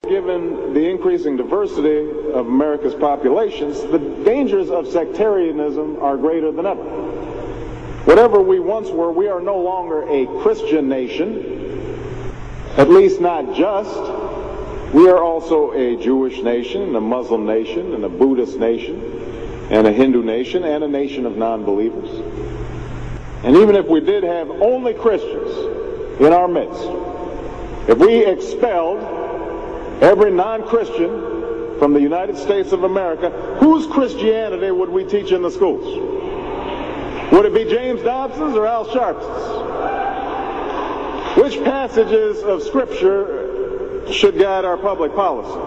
Given the increasing diversity of America's populations, the dangers of sectarianism are greater than ever. Whatever we once were, we are no longer a Christian nation, at least not just. We are also a Jewish nation, and a Muslim nation, and a Buddhist nation, and a Hindu nation, and a nation of non-believers. And even if we did have only Christians in our midst, if we expelled every non-Christian from the United States of America, whose Christianity would we teach in the schools? Would it be James Dobson's or Al Sharpton's? Which passages of Scripture should guide our public policy?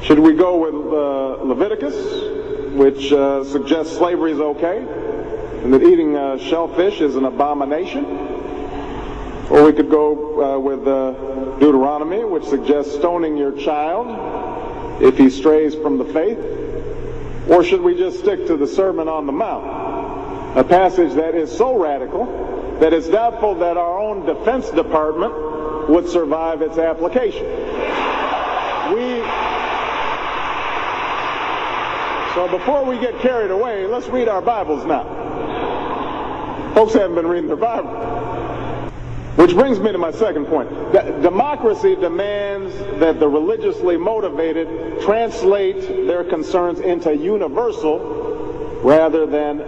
Should we go with Leviticus, which suggests slavery is okay, and that eating shellfish is an abomination? Or we could go with Deuteronomy, which suggests stoning your child if he strays from the faith. Or should we just stick to the Sermon on the Mount, a passage that is so radical that it's doubtful that our own Defense Department would survive its application? So before we get carried away, let's read our Bibles now. Folks haven't been reading their Bible. Which brings me to my second point. Democracy demands that the religiously motivated translate their concerns into universal rather than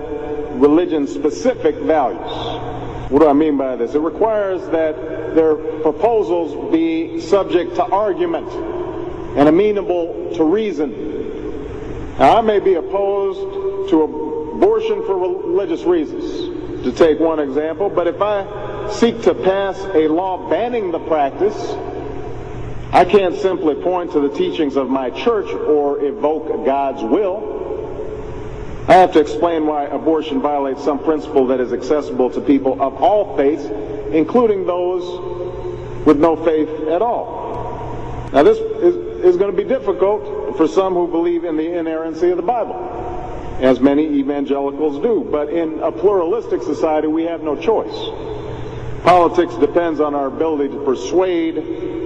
religion-specific values. What do I mean by this? It requires that their proposals be subject to argument and amenable to reason. Now, I may be opposed to abortion for religious reasons, to take one example, but if I seek to pass a law banning the practice, I can't simply point to the teachings of my church or evoke God's will. I have to explain why abortion violates some principle that is accessible to people of all faiths, including those with no faith at all. Now, this is going to be difficult for some who believe in the inerrancy of the Bible, as many evangelicals do. But in a pluralistic society, we have no choice. Politics depends on our ability to persuade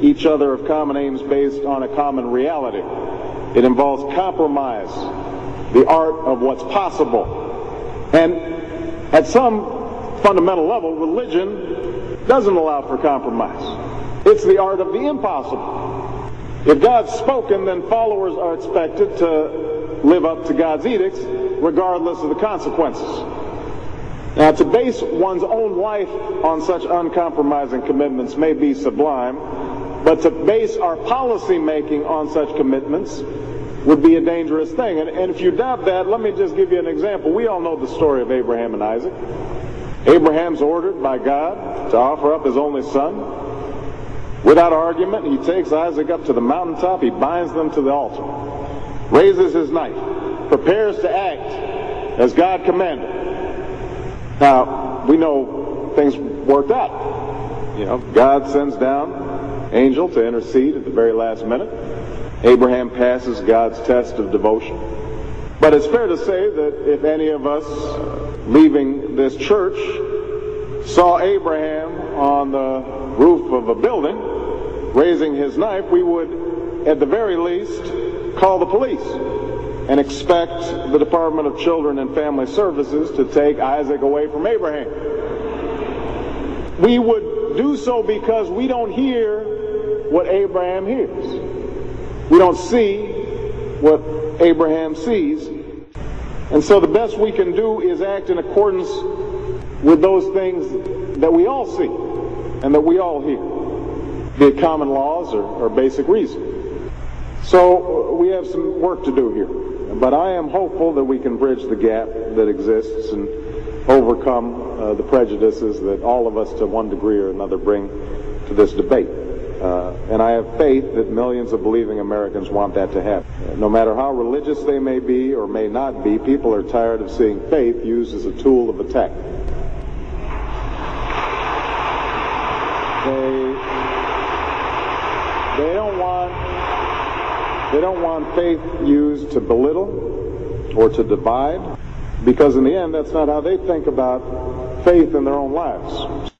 each other of common aims based on a common reality. It involves compromise, the art of what's possible. And at some fundamental level, religion doesn't allow for compromise. It's the art of the impossible. If God's spoken, then followers are expected to live up to God's edicts, regardless of the consequences. Now, to base one's own life on such uncompromising commitments may be sublime, but to base our policy making on such commitments would be a dangerous thing. And if you doubt that, let me just give you an example. We all know the story of Abraham and Isaac. Abraham's ordered by God to offer up his only son. Without argument, he takes Isaac up to the mountaintop, he binds them to the altar, raises his knife, prepares to act as God commanded. Now, we know things worked out. You know, God sends down an angel to intercede at the very last minute. Abraham passes God's test of devotion. But it's fair to say that if any of us leaving this church saw Abraham on the roof of a building raising his knife, we would, at the very least, call the police and expect the Department of Children and Family Services to take Isaac away from Abraham. We would do so because we don't hear what Abraham hears. We don't see what Abraham sees. And so the best we can do is act in accordance with those things that we all see and that we all hear, be it common laws or basic reason. So we have some work to do here. But I am hopeful that we can bridge the gap that exists and overcome the prejudices that all of us to one degree or another bring to this debate. And I have faith that millions of believing Americans want that to happen. No matter how religious they may be or may not be, people are tired of seeing faith used as a tool of attack. They don't want faith used to belittle or to divide, because in the end, that's not how they think about faith in their own lives.